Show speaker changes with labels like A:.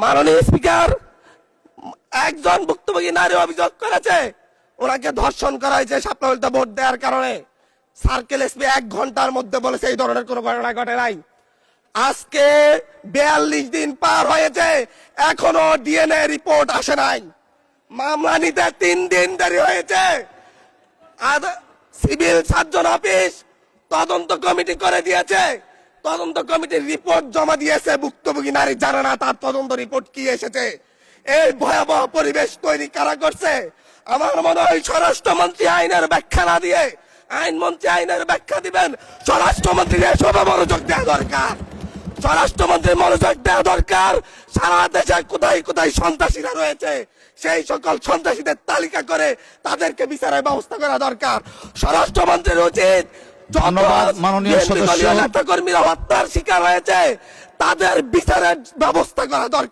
A: মাননীয় স্পিকার, একজন ভুক্তভোগী নারী অভিযোগ করেছে ওনাকে ধর্ষণ করা হয়েছে সাপ্তাহিক ভোট দেওয়ার কারণে। সার্কেল এসপি 1 ঘন্টার মধ্যে বলেছে এই ধরনের কোনো ঘটনা ঘটে নাই। আজকে 42 দিন পার হয়েছে, এখনো ডিএনএ রিপোর্ট আসে নাই। মামলা নিতে 3 দিন দেরি হয়েছে। সিভিল সার্জন অফিস তদন্ত কমিটি করে দিয়েছে, তদন্ত কমিটির রিপোর্ট জমা দিয়েছে, ভুক্তভোগী নারী জানে না তার তদন্ত রিপোর্ট কি এসেছে। এই ভয়াবহ পরিবেশ তৈরি কারা করছে? আমার মনে হয় স্বরাষ্ট্রমন্ত্রী আইনের ব্যাখ্যা না দিয়ে, আইনমন্ত্রী আইনের ব্যাখ্যা দিবেন, স্বরাষ্ট্রমন্ত্রীর এসবে মনোযোগ দেওয়া দরকার। স্বরাষ্ট্রমন্ত্রীর মনোযোগ দেওয়া দরকার। সারা দেশে কোথায় কোথায় সন্ত্রাসীরা রয়েছে সেই সকল সন্ত্রাসীদের তালিকা করে তাদেরকে বিচারের ব্যবস্থা করা দরকার। স্বরাষ্ট্রমন্ত্রীর উচিত
B: ধন্যবাদ মাননীয় সদস্য।
A: নেতা কর্মীরা হত্যার শিকার হয়েছে তাদের বিচারের ব্যবস্থা করা দরকার।